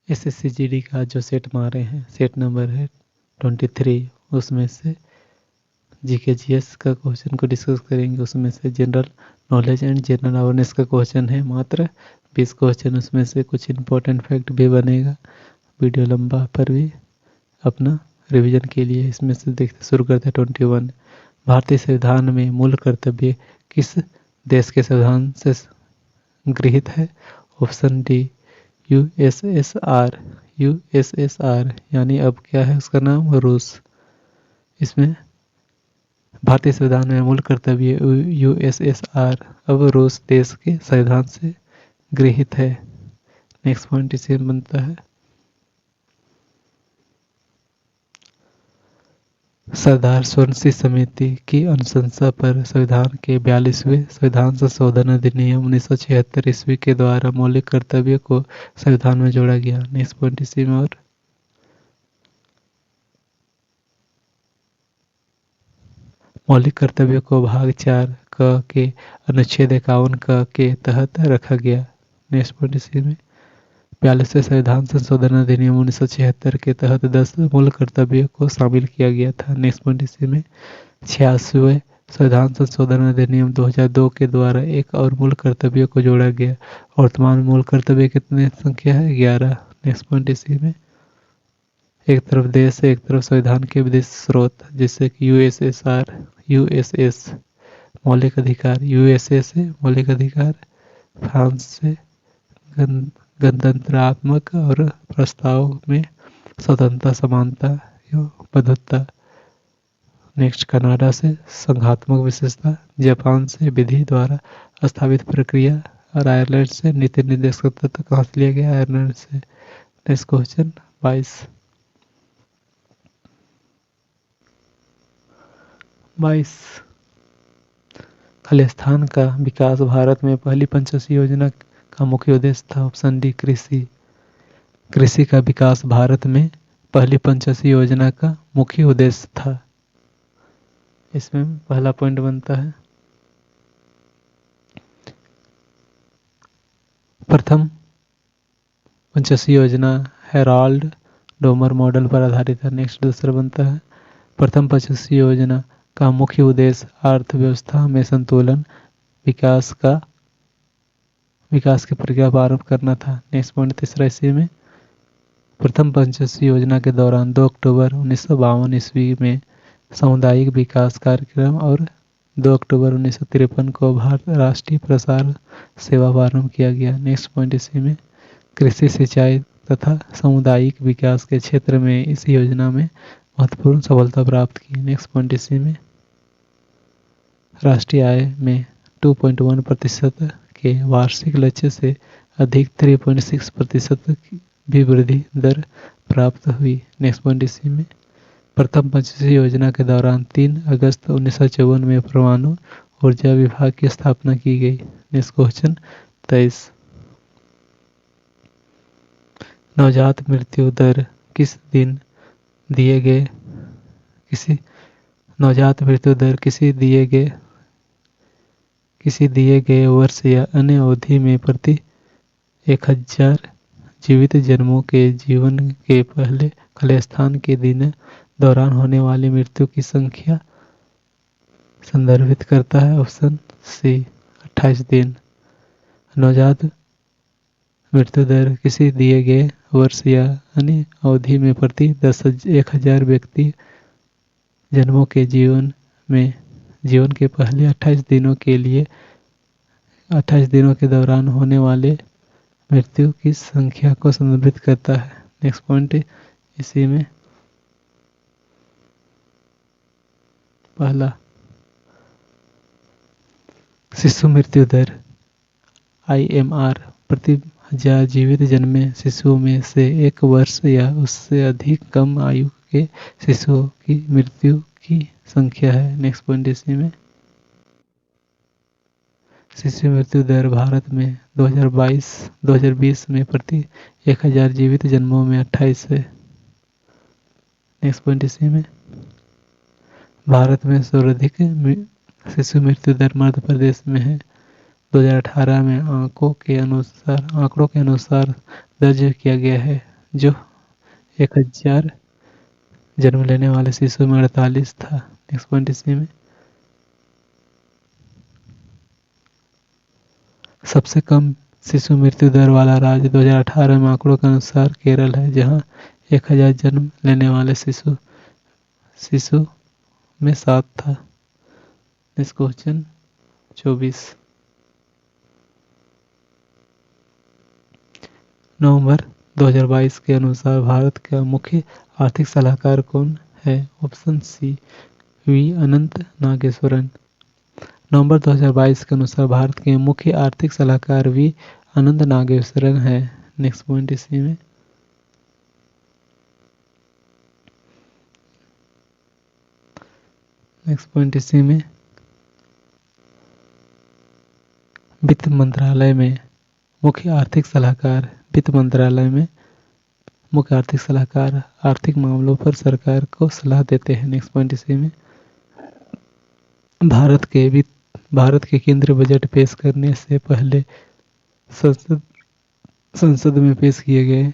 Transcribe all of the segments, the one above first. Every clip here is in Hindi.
SSCGD का जो सेट मारे हैं, सेट नंबर है 23, उसमें से GKGS का क्वेश्चन को डिस्कस करेंगे। उसमें से general knowledge and general awareness का क्वेश्चन है मात्र 20 क्वेश्चन, उसमें से कुछ इंपॉर्टेंट फैक्ट भी बनेगा। वीडियो लंबा पर भी अपना रिवीजन के लिए इसमें से देखते शुरू करते हैं। 21, भारतीय संविधान में मूल कर्तव्य किस देश के संविधान से गृहीत है? Option D USSR. यूएसएसआर यानी अब क्या है उसका नाम? रूस। इसमें भारतीय संविधान में मूल कर्तव्य यूएसएसआर अब रूस देश के संविधान से गृहीत है। नेक्स्ट पॉइंट इसे बनता है सरदार स्वर्ण सिंह समिति की अनुशंसा पर संविधान के 42वें संविधान संशोधन अधिनियम 1976 ईस्वी के द्वारा मौलिक कर्तव्य को संविधान में जोड़ा गया। नेक्स्ट पॉइंट इसी में और मौलिक कर्तव्य को भाग 4 क के अनुच्छेद 51 क के तहत रखा गया। नेक्स्ट पॉइंट इसी में 42वें संविधान संशोधन अधिनियम 1976 के तहत 10 मूल कर्तव्यों को शामिल किया गया था। नेक्स्ट पॉइंट इसी में 86वें संविधान संशोधन अधिनियम 2002 के द्वारा एक और मूल कर्तव्य को जोड़ा गया। वर्तमान मूल कर्तव्य कितने संख्या है? 11। नेक्स्ट पॉइंट इसी में एक तरफ देश है, एक तरफ संविधान के विदेश स्रोत, जिससे कि यूएसएस मौलिक अधिकार, यूएसए से मौलिक अधिकार, फ्रांस से गणतंत्रात्मक और प्रस्ताव में स्वतंत्रता, समानता एवं बंधुता। नेक्स्ट कनाडा से संघात्मक विशेषता, जापान से विधि द्वारा स्थापित प्रक्रिया और आयरलैंड से नीति निर्देशक तत्व कहाँ से लिया गया? आयरलैंड से। नेक्स्ट क्वेश्चन 22 खालिस्तान का विकास भारत में पहली पंचवर्षीय योजना का मुख्य उद्देश्य था। ऑप्शन डी कृषि। कृषि का विकास भारत में पहली पंचवर्षीय योजना का मुख्य उद्देश्य था। इसमें पहला पॉइंट बनता है प्रथम पंचवर्षीय योजना हेराल्ड डोमर मॉडल पर आधारित है। नेक्स्ट दूसरा बनता है प्रथम पंचवर्षीय योजना का मुख्य उद्देश्य अर्थव्यवस्था में संतुलन, विकास की प्रक्रिया प्रारंभ करना था। नेक्स्ट पॉइंट तीसरा इसी में प्रथम पंचवर्षीय योजना के दौरान 2 अक्टूबर 1952 ईस्वी में सामुदायिक विकास कार्यक्रम और 2 अक्टूबर 1953 को भारत राष्ट्रीय प्रसार सेवा प्रारंभ किया गया। नेक्स्ट पॉइंट इसी में कृषि, सिंचाई तथा सामुदायिक विकास के क्षेत्र में इस योजना में महत्वपूर्ण सफलता प्राप्त की। नेक्स्ट पॉइंट इसी में राष्ट्रीय आय में 2.1% के वार्षिक लक्ष्य से अधिक 3.6% भी वृद्धि दर प्राप्त हुई। नेक्स्ट पॉइंट इसी में प्रथम पंचवर्षीय योजना के दौरान 3 अगस्त 1954 में परमाणु ऊर्जा विभाग की स्थापना की गई। नेक्स्ट क्वेश्चन 23 नवजात मृत्यु दर किसी दिए गए वर्ष या अन्य अवधि में प्रति 1000 जीवित जन्मों के जीवन के पहले खालिस्तान के दिन दौरान होने वाली मृत्यु की संख्या संदर्भित करता है। ऑप्शन सी 28 दिन। नवजात मृत्यु दर किसी दिए गए वर्ष या अन्य अवधि में प्रति 1000 व्यक्ति जन्मों के जीवन के पहले 28 दिनों के दौरान होने वाले मृत्यु की संख्या को संदर्भित करता है। नेक्स्ट पॉइंट इसी में पहला शिशु मृत्यु दर IMR प्रति 1000 जीवित जन्मे शिशुओं में से 1 वर्ष या उससे अधिक कम आयु के शिशुओं की मृत्यु की संख्या है। नेक्स्ट पॉइंट इसी में शिशु मृत्यु दर भारत में 2020 में प्रति 1000 जीवित जन्मों में 28 है। नेक्स्ट पॉइंट इसी में भारत में सर्वाधिक शिशु मृत्यु दर मध्य प्रदेश में है। 2018 में आंकड़ों के अनुसार दर्ज किया गया है। जो 1000 जन्म लेने वाले शिशु में 48 था। नेक्स्ट पॉइंट इसी में सबसे कम शिशु मृत्यु दर वाला राज्य 2018 में आंकड़ों के अनुसार केरल है, जहां 1000 जन्म लेने वाले शिशु में 7 था। नेक्स्ट क्वेश्चन 24 नवंबर 2022 के अनुसार भारत का मुख्य आर्थिक सलाहकार कौन है? ऑप्शन सी वी अनंत नागेश्वरन। नवंबर 2022 के अनुसार भारत के मुख्य आर्थिक सलाहकार वी अनंत नागेश्वरन है। नेक्स्ट पॉइंट इसी में वित्त मंत्रालय में मुख्य आर्थिक सलाहकार आर्थिक मामलों पर सरकार को सलाह देते हैं। नेक्स्ट पॉइंट इसी में भारत के केंद्रीय बजट पेश करने से पहले संसद में पेश किए गए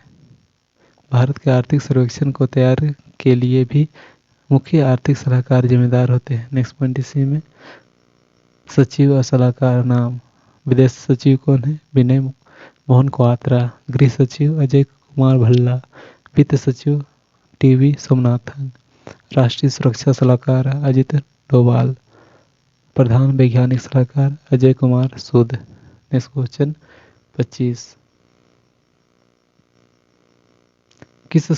भारत के आर्थिक सर्वेक्षण को तैयार के लिए भी मुख्य आर्थिक सलाहकार जिम्मेदार होते हैं। नेक्स्ट पॉइंट इसी में सचिव और सलाहकार नाम। विदेश सचिव कौन है? विनय मोहन क्वात्रा। गृह सचिव अजय कुमार भल्ला। वित्त सचिव टीवी सोमनाथन। राष्ट्रीय सुरक्षा सलाहकार अजित डोभाल। प्रधान वैज्ञानिक सलाहकार अजय कुमार सूद। नेक्स्ट क्वेश्चन 25 किसी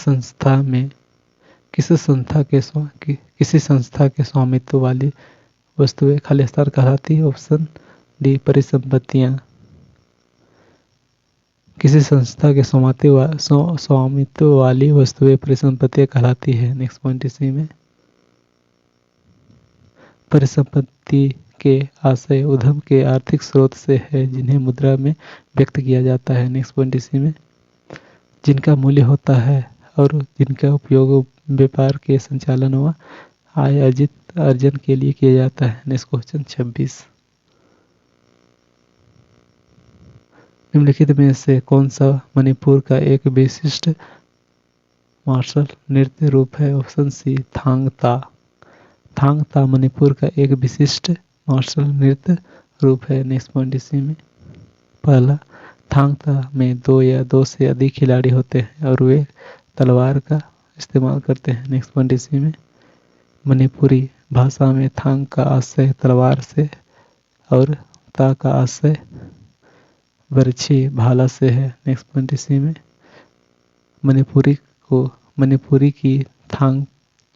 संस्था के स्वामित्व वाली वस्तुएं खालिस्तान कहलाती है? ऑप्शन डी परिसंपत्तियां। किसी संस्था के स्वामित्व वाली वस्तुएं परिसंपत्तियां कहलाती है। नेक्स्ट पॉइंट इसी में परिसंपत्ति के आशय उद्यम के आर्थिक स्रोत से है, जिन्हें मुद्रा में व्यक्त किया जाता है। नेक्स्ट पॉइंट इसी में जिनका मूल्य होता है और जिनका उपयोग व्यापार के संचालन व आय अर्जन के लिए किया जाता है। नेक्स्ट क्वेश्चन 26 निम्नलिखित में से कौन सा मणिपुर का एक विशिष्ट मार्शल नृत्य रूप है? ऑप्शन सी थांग ता। थांग ता मणिपुर का एक विशिष्ट मार्शल नृत्य रूप है। नेक्स्ट पॉइंट इसी में पहला थांग ता में 2 या 2 से अधिक खिलाड़ी होते हैं और वे तलवार का इस्तेमाल करते हैं। नेक्स्ट पॉइंट इसी में मणिपुरी भाषा में थांग का आशय तलवार से और ता का आशय बरछी भाला से है। नेक्स्ट पॉइंट इसी में मणिपुरी की थांग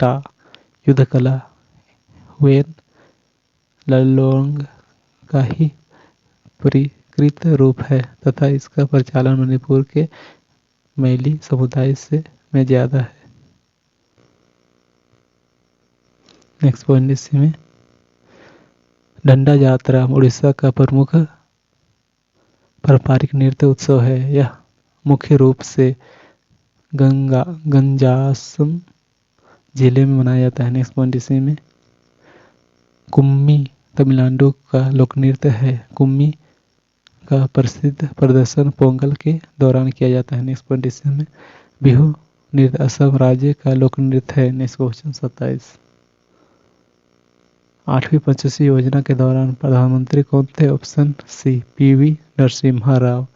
टा युद्ध कला वेन ललोंग का ही परिष्कृत रूप है तथा इसका प्रचलन मणिपुर के मैली समुदाय में ज्यादा है। नेक्स्ट पॉइंट इसी में डंडा यात्रा उड़ीसा का प्रमुख पारंपरिक नृत्य उत्सव है। यह मुख्य रूप से गंजासम जिले में मनाया जाता है। नेक्स्ट पॉइंट इसी में कुम्मी तमिलनाडु का लोक नृत्य है। कुम्मी का प्रसिद्ध प्रदर्शन पोंगल के दौरान किया जाता है। नेक्स्ट पॉइंट इसी में बिहू नृत्य असम राज्य का लोक नृत्य है। नेक्स्ट क्वेश्चन 27 8वीं पंचवर्षीय योजना के दौरान प्रधानमंत्री कौन थे? Option C PV Narasimha Rao.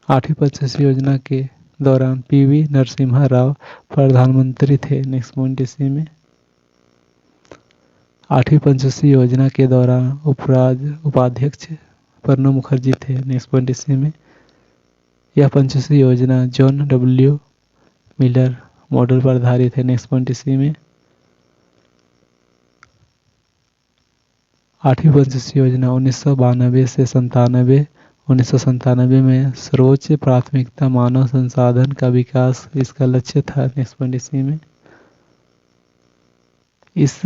8वीं पंचवर्षीय योजना के दौरान पीवी नरसिम्हा राव प्रधानमंत्री थे। नेक्स्ट पॉइंट इसी में 8वीं पंचवर्षीय योजना के दौरान उपाध्यक्ष प्रणब मुखर्जी थे। नेक्स्ट पॉइंट इसी में यह पंचवर्षीय योजना जॉन डब्ल्यू मिलर मॉडल पर आधारित है। नेक्स्ट पॉइंट इसी में 8वीं पंचवर्षीय योजना 1992 से 1997 में सर्वोच्च प्राथमिकता मानव संसाधन का विकास इसका लक्ष्य था। नेक्स्ट पॉइंट इसी में इस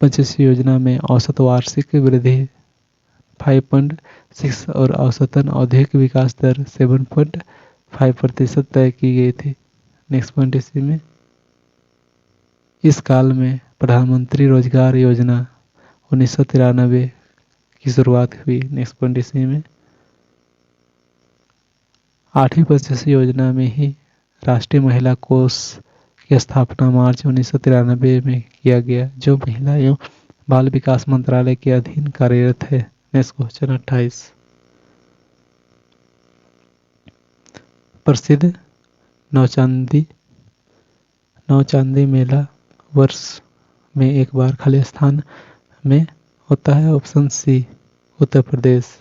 पंचवर्षीय योजना में औसत वार्षिक वृद्धि 5.6 और औसतन औद्योगिक विकास दर 7.5% तय की गई थी। नेक्स्ट पॉइंट इसी में इस काल में प्रधानमंत्री रोजगार योजना 1993 की शुरुआत हुई। नेक्स्ट पॉइंट इसी में 8वीं पंचवर्षीय योजना में ही राष्ट्रीय महिला कोष की स्थापना मार्च 1993 में किया गया, जो महिला एवं बाल विकास मंत्रालय के अधीन कार्यरत है। Next question 28। प्रसिद्ध नौचांदी मेला वर्ष में एक बार खाली स्थान में होता है। Option C Uttar Pradesh.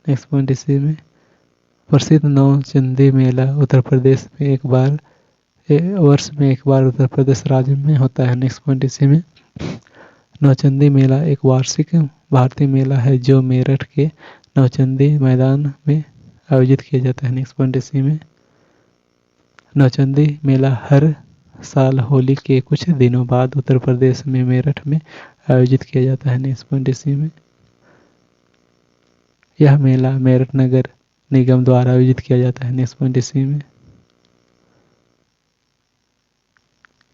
Next point इसी में प्रसिद्ध नौचंदी मेला उत्तर प्रदेश में एक बार वर्ष में एक बार उत्तर प्रदेश राज्य में होता है। नेक्स्ट पॉइंट इसी में नौचंदी मेला एक वार्षिक भारतीय मेला है जो मेरठ के नौचंदी मैदान में आयोजित किया जाता है। नेक्स्ट पॉइंट इसी में नौचंदी मेला हर साल होली के कुछ दिनों बाद उत्तर प्रदेश में मेरठ में आयोजित किया जाता है। नेक्स्ट पॉइंट इसी में यह मेला मेरठ नगर निगम द्वारा आयोजित किया जाता है। नेक्स्ट पॉइंट इसी में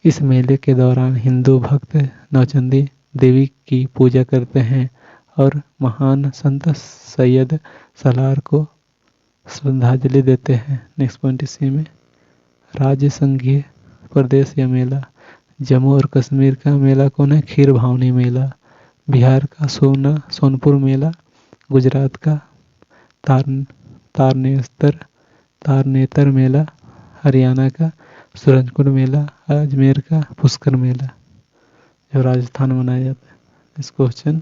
इस मेले के दौरान हिंदू भक्त नौचंदी देवी की पूजा करते हैं और महान संत सैयद सलार को श्रद्धांजलि देते हैं। नेक्स्ट पॉइंट इसी में राज्य संघीय प्रदेश या मेला जम्मू और कश्मीर का मेला कौन है? खीर भावनी मेला। बिहार का सोनपुर मेला। गुजरात का तारनेतर मेला। हरियाणा का सूरजकुंड मेला। अजमेर का पुष्कर मेला जो राजस्थान में मनाया जाता है। इस क्वेश्चन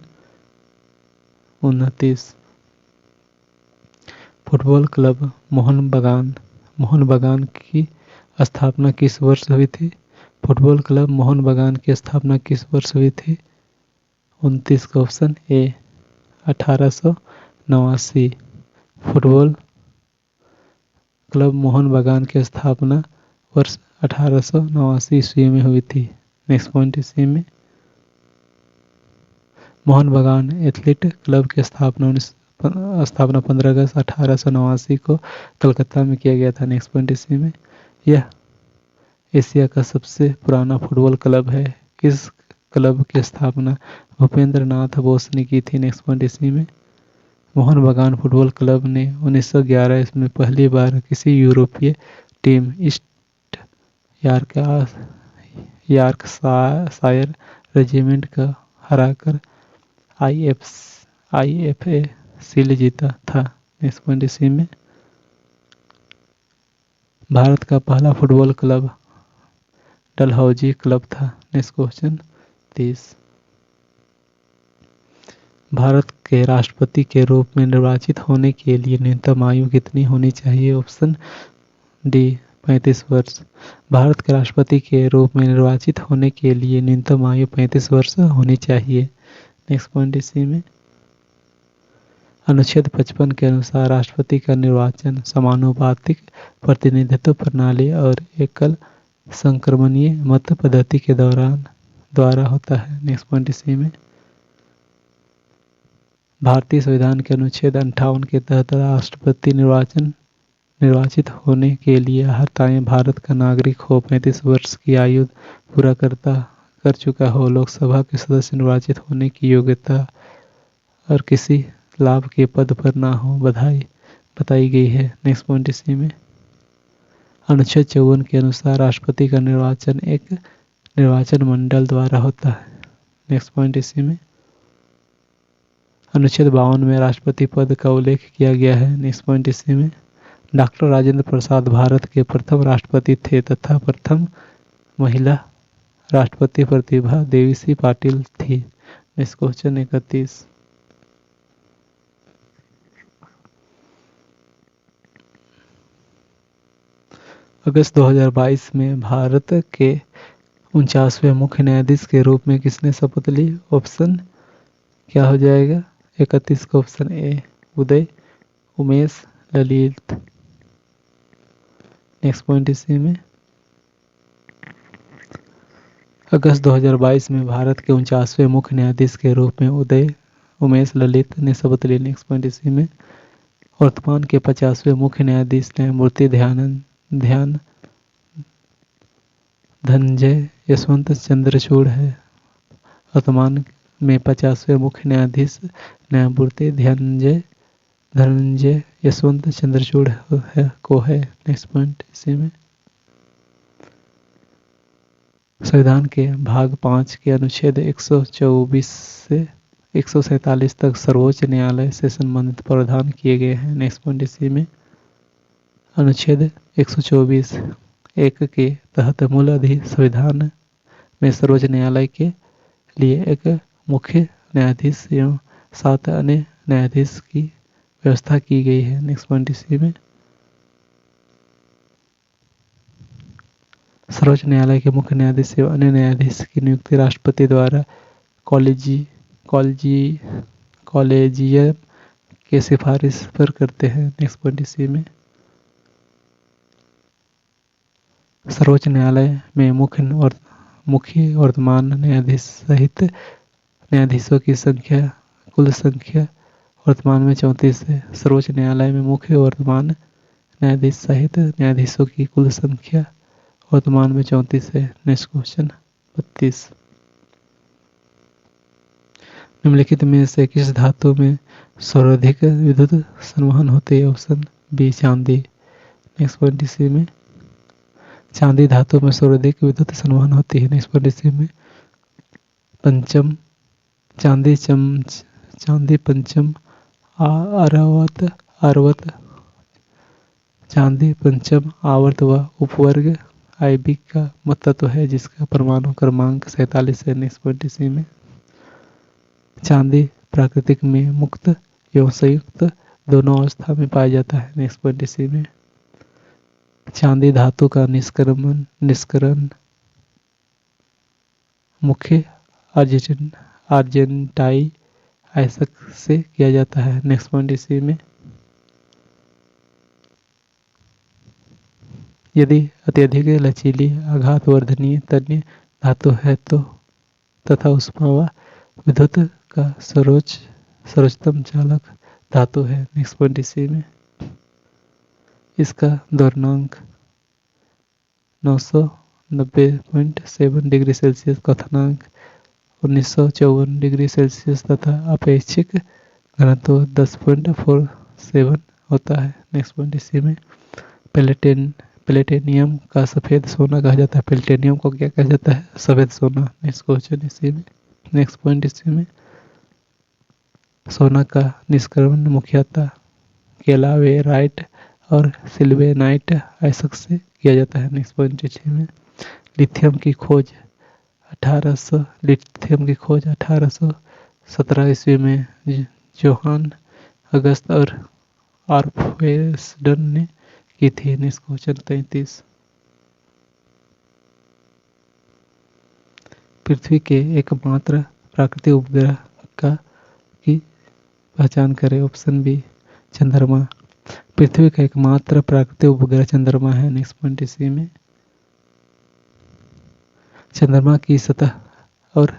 29। फुटबॉल क्लब मोहन बगान की स्थापना किस वर्ष हुई थी? फुटबॉल क्लब मोहन बगान की स्थापना किस वर्ष हुई थी? 29 का option A 1889। Football club Mohan बगान की स्थापना वर्ष 1889 ईस्वी में हुई थी। नेक्स्ट पॉइंट इसी में मोहन बगान एथलीट क्लब की स्थापना 15 अगस्त 1889 को कलकत्ता में किया गया था। नेक्स्ट पॉइंट इसी में यह एशिया का सबसे पुराना फुटबॉल क्लब है। किस क्लब की स्थापना भूपेंद्र नाथ बोस ने की थी? नेक्स्ट पॉइंट इसी में मोहन बगान फुटबॉल क्लब ने 1911 में पहली बार किसी यूरोपीय टीम ईस्ट यॉर्कशायर रेजिमेंट का हराकर IFA शील्ड जीता था। नेक्स्ट पॉइंट इसी में भारत का पहला फुटबॉल क्लब डलहौजी क्लब था। Next question 30। भारत के राष्ट्रपति के रूप में निर्वाचित होने के लिए न्यूनतम आयु कितनी होनी चाहिए? ऑप्शन डी 35 वर्ष। भारत के राष्ट्रपति के रूप में निर्वाचित होने के लिए न्यूनतम आयु 35 वर्ष होनी चाहिए। नेक्स्ट पॉइंट इसी में अनुच्छेद 55 के अनुसार राष्ट्रपति का निर्वाचन समानुपातिक प्रतिनिधित्व प्रणाली और एकल संक्रमणीय मत पद्धति के द्वारा होता है। नेक्स्ट पॉइंट इसी में भारतीय संविधान के अनुच्छेद 58 के तहत राष्ट्रपति निर्वाचित होने के लिए हर ताएं भारत का नागरिक हो, 35 वर्ष की आयु पूरा कर चुका हो, लोकसभा के सदस्य निर्वाचित होने की योग्यता और किसी लाभ के पद पर ना हो बताई गई है। नेक्स्ट पॉइंट इसी में अनुच्छेद 54 के अनुसार राष्ट्रपति का निर्वाचन एक निर्वाचन मंडल द्वारा होता है। नेक्स्ट पॉइंट इसी में अनुच्छेद 52 में राष्ट्रपति पद का उल्लेख किया गया है। नेक्स्ट पॉइंट इसी में डॉक्टर राजेंद्र प्रसाद भारत के प्रथम राष्ट्रपति थे तथा प्रथम महिला राष्ट्रपति प्रतिभा देवी पाटिल थी। Next question 31। अगस्त 2022 में भारत के 49वें मुख्य न्यायाधीश के रूप में किसने शपथ ली? ऑप्शन क्या हो जाएगा? 31 का option A Umesh Lalit. Next point इसी में अगस्त 2022 में भारत के 49वें मुख्य न्यायाधीश के रूप में उमेश ललित ने शपथ ली। नेक्स्ट पॉइंट इसी में वर्तमान के 50वें मुख्य न्यायाधीश न्यायमूर्ति ध्यान धनंजय यशवंत चंद्रचूड़ है। वर्तमान में 50वें मुख्य न्यायाधीश न्यायमूर्ति धनंजय यशवंत चंद्रचूड़ को है। नेक्स्ट पॉइंट इसी में संविधान के भाग 5 के अनुच्छेद 124 से 147 तक सर्वोच्च न्यायालय से संबंधित प्रावधान किए गए हैं। नेक्स्ट पॉइंट इसी में अनुच्छेद 124 एक के तहत मूल संविधान में सर्वोच्च न्यायालय के लिए एक मुख्य न्यायाधीश एवं 7 अन्य न्यायाधीश की व्यवस्था की गई है। नेक्स्ट पॉइंट इसी में सर्वोच्च न्यायालय के मुख्य न्यायाधीश एवं अन्य न्यायाधीश की नियुक्ति राष्ट्रपति द्वारा कॉलेजियम के सिफारिश पर करते हैं। नेक्स्ट पॉइंट इसी में सर्वोच्च न्यायालय में मुख्य वर्तमान न्यायाधीश सहित न्यायाधीशों की कुल संख्या वर्तमान में 34 है। सर्वोच्च न्यायालय में मुख्य वर्तमान न्यायाधीश सहित न्यायाधीशों की कुल संख्या वर्तमान में 34 है। नेक्स्ट क्वेश्चन 32 निम्नलिखित में से किस धातु में सर्वाधिक विद्युत संवहन होते हैं? ऑप्शन बी चांदी। नेक्स्ट पॉइंट इसी में चांदी धातु में सर्वाधिक विद्युत संवहन होती है। नेक्स्ट पॉइंट इसी में पंचम चांदी पंचम आवर्त चांदी पंचम आवर्त व उपवर्ग IB का तत्व है जिसका परमाणु क्रमांक 47 है। नेक्स्ट पॉइंट इसी में चांदी प्राकृतिक में मुक्त एवं संयुक्त दोनों अवस्था में पाया जाता है। नेक्स्ट पॉइंट इसी में चांदी धातु का निष्करण मुख्य आर्जेंटाइन आयस्क से किया जाता है। नेक्स्ट पॉइंट इसी में यदि अत्यधिक लचीली आघातवर्धनीय तन्य धातु है तो तथा उष्मा व विद्युत का सर्वोच्चतम चालक धातु है। नेक्स्ट पॉइंट इसी में इसका द्वरणांक 990.7 डिग्री सेल्सियस, क्वथनांक 1954 डिग्री सेल्सियस तथा अपेक्षिक घनत्व 10.47 होता है। नेक्स्ट पॉइंट इसी में प्लेटिनियम का सफेद सोना कहा जाता है। प्लेटिनियम को क्या कहा जाता है? सफेद सोना। नेक्स्ट क्वेश्चन इसी में नेक्स्ट पॉइंट इसी में सोना का निष्कर्षण मुख्यतः केलावेराइट और सिल्वेनाइट आयस्क से किया जाता है। नेक्स्ट पॉइंट इसी में लिथियम की खोज 1817 ईस्वी में जोहान अगस्त और आर्फवेसडन ने की थी। नेक्स्ट क्वेश्चन 33 पृथ्वी के एकमात्र प्राकृतिक उपग्रह की पहचान करें। ऑप्शन बी चंद्रमा। पृथ्वी का एकमात्र प्राकृतिक उपग्रह चंद्रमा है। नेक्स्ट पॉइंट इसी में चंद्रमा की सतह और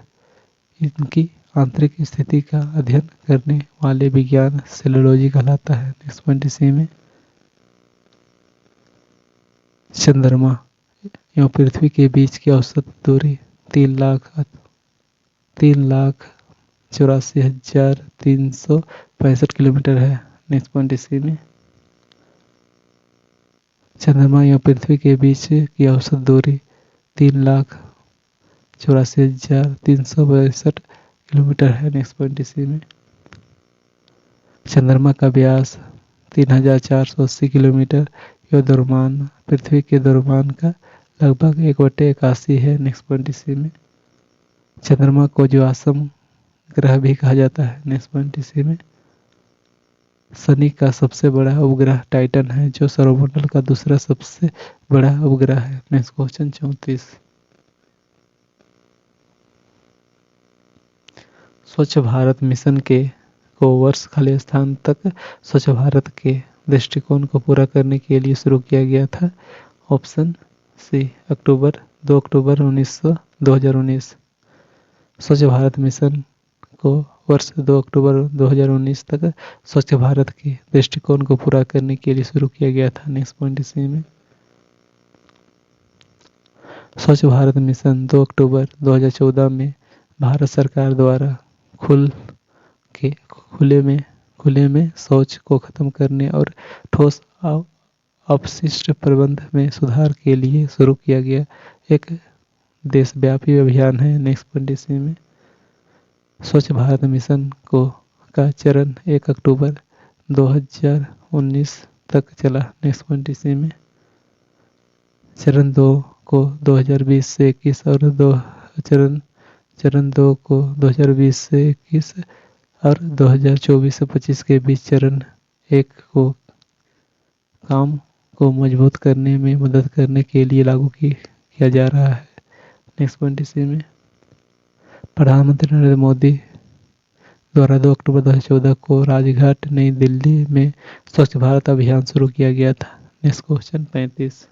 इनकी आंतरिक स्थिति का अध्ययन करने वाले विज्ञान सेलोलॉजी कहलाता है। नेक्स्ट पॉइंट इसी में चंद्रमा एवं पृथ्वी के बीच की औसत दूरी 3,84,365 किलोमीटर है। नेक्स्ट पॉइंट इसी में चंद्रमा एवं पृथ्वी के बीच की औसत दूरी 3,84,365 किलोमीटर है। नेक्स्ट पॉइंट इसी में चंद्रमा का व्यास 3,480 किलोमीटर एवं द्रव्यमान पृथ्वी के द्रव्यमान का लगभग 1/81 है। नेक्स्ट पॉइंट इसी में चंद्रमा को जीवाश्म ग्रह भी कहा जाता है। नेक्स्ट पॉइंट इसी में शनि का सबसे बड़ा उपग्रह टाइटन है जो सौरमंडल का दूसरा सबसे बड़ा उपग्रह है। नेक्स्ट क्वेश्चन 34 स्वच्छ भारत मिशन को वर्ष खाली स्थान तक स्वच्छ भारत के दृष्टिकोण को पूरा करने के लिए शुरू किया गया था। ऑप्शन सी 2 अक्टूबर 2019। स्वच्छ भारत मिशन को वर्ष 2 अक्टूबर 2019 तक स्वच्छ भारत के दृष्टिकोण को पूरा करने के लिए शुरू किया गया था। नेक्स्ट पॉइंट इसी में स्वच्छ भारत मिशन 2 अक्टूबर 2014 में भारत सरकार द्वारा खुले में शौच को खत्म करने और ठोस अपशिष्ट प्रबंधन में सुधार के लिए शुरू किया गया एक देशव्यापी अभियान है। नेक्स्ट पॉइंट इसी में स्वच्छ भारत मिशन को का चरण 1 अक्टूबर 2019 तक चला। नेक्स्ट पॉइंट इसी में चरण 2 को 2020 से 21 और चरण 2 को 2020 से 21 और 2024 से 25 के बीच चरण 1 को काम को मजबूत करने में मदद करने के लिए लागू किया जा रहा है। नेक्स्ट पॉइंट इसी में प्रधानमंत्री नरेंद्र मोदी द्वारा 2 अक्टूबर 2014 को राजघाट नई दिल्ली में स्वच्छ भारत अभियान शुरू किया गया था। नेक्स्ट क्वेश्चन 35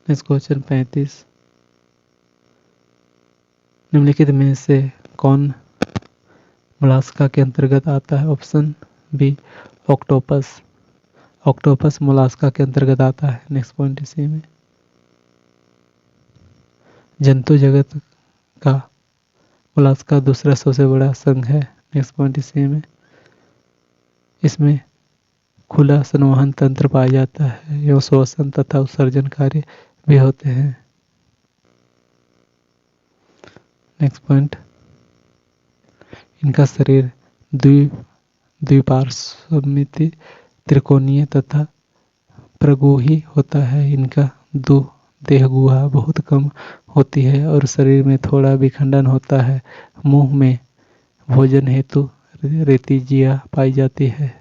नेक्स्ट क्वेश्चन 35 निम्नलिखित में से कौन मोलास्का के अंतर्गत आता है? Option b octopus. Octopus Mollusca के अंतर्गत आता है। नेक्स्ट पॉइंट इसी में जंतु जगत का मोलास्का दूसरा सबसे बड़ा संघ है। नेक्स्ट पॉइंट इसी में इसमें खुला संवहन तंत्र पाया जाता है एवं श्वसन तथा उत्सर्जन कार्य भी होते हैं। नेक्स्ट पॉइंट इनका शरीर द्विपार्श्वमिति त्रिकोणीय तथा प्रगोही होता है। इनका देह गुहा बहुत कम होती है और शरीर में थोड़ा विखंडन होता है। मुंह में भोजन हेतु रेतिजिया पाई जाती है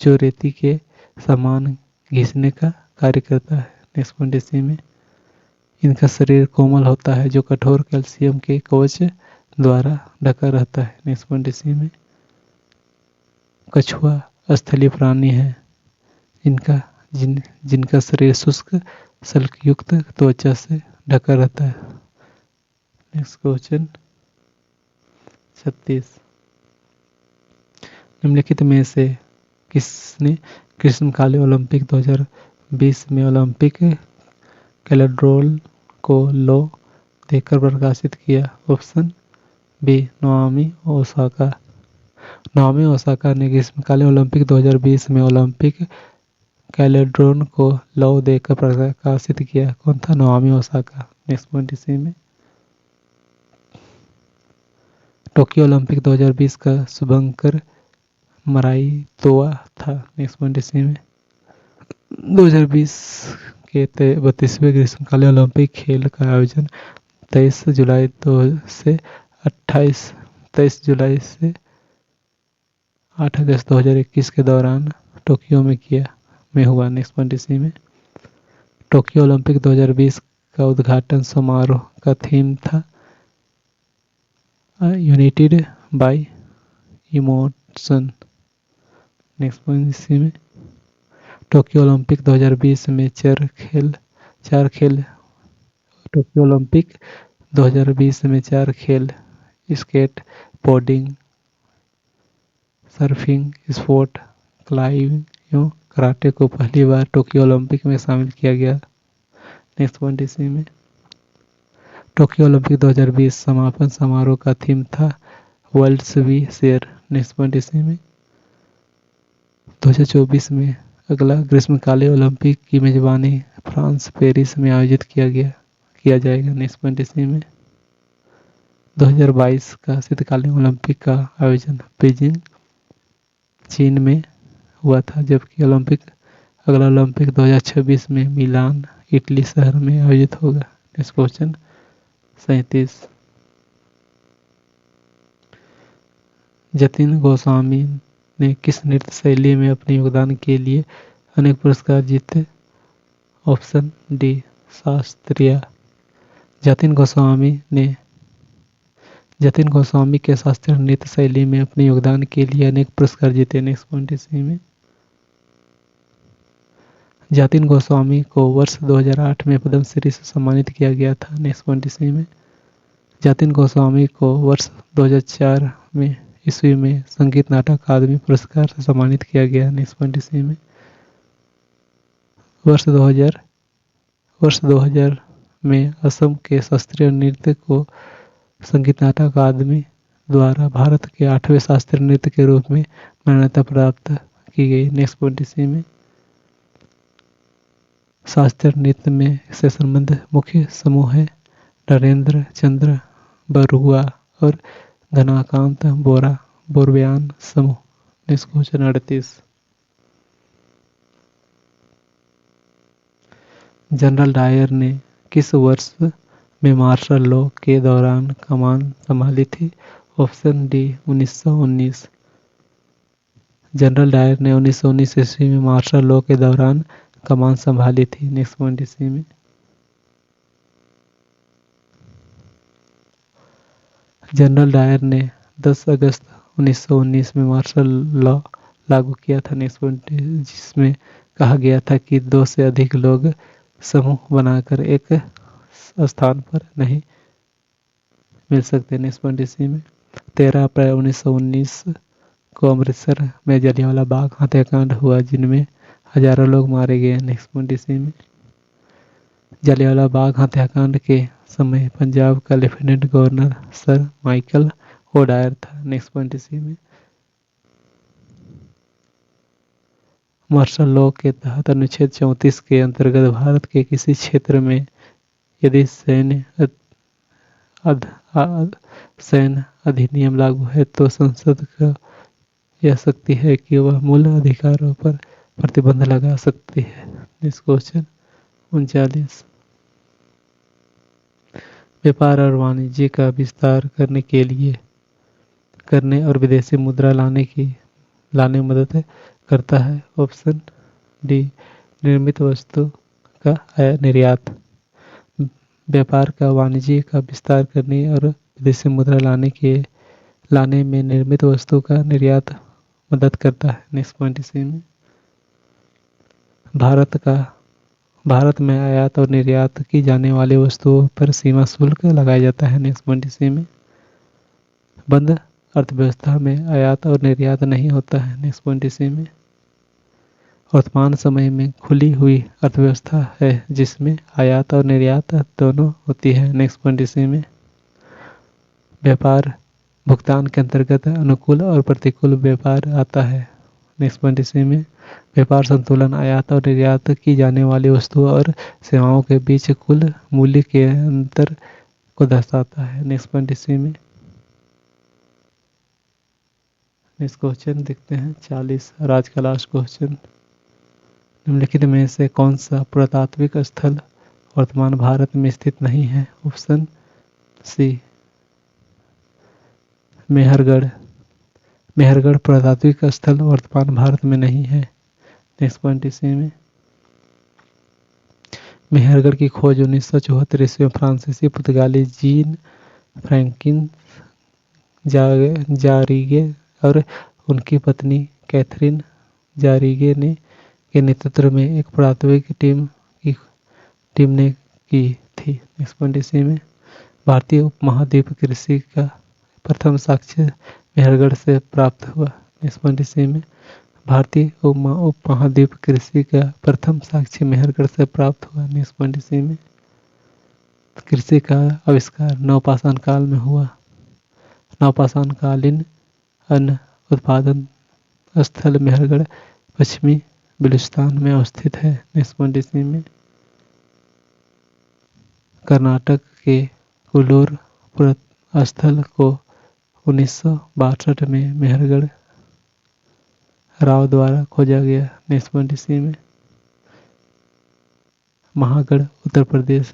जो रेती के समान घिसने का कार्य करता है। नेक्स्ट पॉइंट इसी में इनका शरीर कोमल होता है जो कठोर कैल्शियम के कवच द्वारा ढका रहता है। नेक्स्ट पॉइंट इसी में कछुआ स्थलीय प्राणी है जिनका शरीर शुष्क सल्कयुक्त त्वचा से ढका रहता है। नेक्स्ट क्वेश्चन 36 निम्नलिखित में से किसने ग्रीष्मकालीन ओलंपिक 2020 में ओलंपिक कैलेंडर को लौ देकर प्रकाशित किया? Option b Naomi Osaka. Naomi Osaka ने ग्रीष्मकालीन ओलंपिक 2020 में ओलंपिक कैलेंडर को लौ देकर प्रकाशित किया। कौन था? Naomi Osaka. नेक्स्ट पॉइंट इसी में टोक्यो ओलंपिक 2020 का शुभंकर मराईतोवा था। नेक्स्ट पॉइंट इसी में 2020 के 32वें ग्रीष्मकालीन ओलंपिक खेल का आयोजन 23 जुलाई से 8 अगस्त 2021 के दौरान टोक्यो में हुआ। नेक्स्ट पॉइंट इसी में टोक्यो ओलंपिक 2020 का उद्घाटन समारोह का थीम था United bye emotion. Next point इसी में टोक्यो ओलंपिक 2020 में चार खेल टोक्यो ओलंपिक 2020 में 4 खेल skateboarding surfing sport climbing एवं कराटे को पहली बार टोक्यो ओलंपिक में शामिल किया गया। नेक्स्ट पॉइंट इसी में टोक्यो ओलंपिक 2020 समापन समारोह का थीम था worlds we share. Next point इसी में 2024 में अगला ग्रीष्मकालीन ओलंपिक की मेजबानी फ्रांस पेरिस में आयोजित किया जाएगा। नेक्स्ट पॉइंट इसी में 2022 का शीतकालीन ओलंपिक का आयोजन बीजिंग चीन में हुआ था, जबकि अगला ओलंपिक 2026 में मिलान इटली शहर में आयोजित होगा। नेक्स्ट क्वेश्चन 37 जतिन गोस्वामी ने किस नृत्य शैली में अपने योगदान के लिए अनेक पुरस्कार जीते? ऑप्शन डी शास्त्रीय। जतिन गोस्वामी के शास्त्रीय नृत्य शैली में अपने योगदान के लिए अनेक पुरस्कार जीते। नेक्स्ट पॉइंट इसी में जतिन गोस्वामी को वर्ष 2008 में पद्मश्री से सम्मानित किया गया था। नेक्स्ट पॉइंट इसी में जतिन गोस्वामी को वर्ष 2004 में ईस्वी में संगीत नाटक अकादमी पुरस्कार से सम्मानित किया गया। नेक्स्ट पॉइंट इसी में वर्ष 2000 में असम के शास्त्रीय नृत्य को संगीत नाटक अकादमी द्वारा भारत के 8वें शास्त्रीय नृत्य के रूप में मान्यता प्राप्त की गई। नेक्स्ट पॉइंट इसी में शास्त्र नृत्य में से संबंध मुख्य समूह है नरेंद्र चंद्र बरुआ और घनाकांत बोरा बोरबयान समूह। Next question 38। जनरल डायर ने किस वर्ष में मार्शल लॉ के दौरान कमान संभाली थी? Option D 1919। जनरल डायर ने 1919 ईस्वी में मार्शल लॉ के दौरान कमान संभाली थी। नेक्स्ट पॉइंट इसी में जनरल डायर ने 10 अगस्त 1919 में मार्शल लॉ लागू किया था। नेक्स्ट पॉइंट जिसमें कहा गया था कि 2 से अधिक लोग समूह बनाकर एक स्थान पर नहीं मिल सकते। नेक्स्ट पॉइंट इसी में 13 अप्रैल 1919 को अमृतसर में जलियांवाला बाग हत्याकांड हुआ जिनमें हजारों लोग मारे गए। नेक्स्ट पॉइंट इसी में जलियांवाला बाग हत्याकांड के समय पंजाब का lieutenant governor sir Michael O'Dwyer था। नेक्स्ट पॉइंट इसी में मार्शल लॉ के तहत अनुच्छेद 34 के अंतर्गत भारत के किसी क्षेत्र में यदि सैन्य अधिनियम लागू है तो संसद का यह शक्ति है कि वह मूल अधिकारों पर प्रतिबंध लगा सकती है। Next question 39। व्यापार और वाणिज्य का विस्तार करने और विदेशी मुद्रा लाने में मदद करता है। ऑप्शन डी निर्मित वस्तु का निर्यात। व्यापार का वाणिज्य का विस्तार करने और विदेशी मुद्रा लाने में निर्मित वस्तु का निर्यात मदद करता है। नेक्स्ट पॉइंट इसी में भारत में आयात और निर्यात की जाने वाली वस्तुओं पर सीमा शुल्क लगाया जाता है। नेक्स्ट पॉइंट इसी में बंद अर्थव्यवस्था में आयात और निर्यात नहीं होता है। नेक्स्ट पॉइंट इसी में वर्तमान समय में खुली हुई अर्थव्यवस्था है जिसमें आयात और निर्यात दोनों होती है। नेक्स्ट पॉइंट इसी में व्यापार भुगतान के अंतर्गत अनुकूल और प्रतिकूल व्यापार आता है। नेक्स्ट पॉइंट इसी में व्यापार संतुलन आयात और निर्यात की जाने वाली वस्तुओं और सेवाओं के बीच कुल मूल्य के अंतर को दर्शाता है। नेक्स्ट पॉइंट इसी में नेक्स्ट क्वेश्चन देखते हैं 40 और आज का लास्ट क्वेश्चन। निम्नलिखित में से कौन सा पुरातात्विक स्थल वर्तमान भारत में स्थित नहीं है? ऑप्शन सी मेहरगढ़ पुरातात्विक स्थल वर्तमान भारत में नहीं है। नेक्स्ट पॉइंट इसी में मेहरगढ़ की खोज 1974 ईस्वी में फ्रांसीसी पुर्तगाली जीन फ्रैंकिन जारीगे और उनकी पत्नी कैथरीन जारीगे के नेतृत्व में एक पुरातात्विक टीम ने की थी। नेक्स्ट पॉइंट इसी में भारतीय उपमहाद्वीप कृषि का प्रथम साक्ष्य मेहरगढ़ से प्राप्त हुआ। नेक्स्ट पॉइंट इसी में भारतीय उपमहाद्वीप कृषि का प्रथम साक्ष्य मेहरगढ़ से प्राप्त हुआ। नेक्स्ट पॉइंट इसी में कृषि का आविष्कार नवपाषाण काल में हुआ। नवपाषाण कालीन अन्न उत्पादन स्थल मेहरगढ़ पश्चिमी बलूचिस्तान में अवस्थित है। नेक्स्ट पॉइंट इसी में कर्नाटक के कोल्लूर स्थल को 1962 में मेहरगढ़ राव द्वारा खोजा गया। नेक्स्ट पॉइंट इसी में महागढ़ उत्तर प्रदेश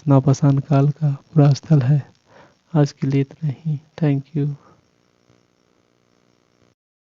नवपाषाण काल का पुरा स्थल है। आज के लिए इतना ही। Thank you.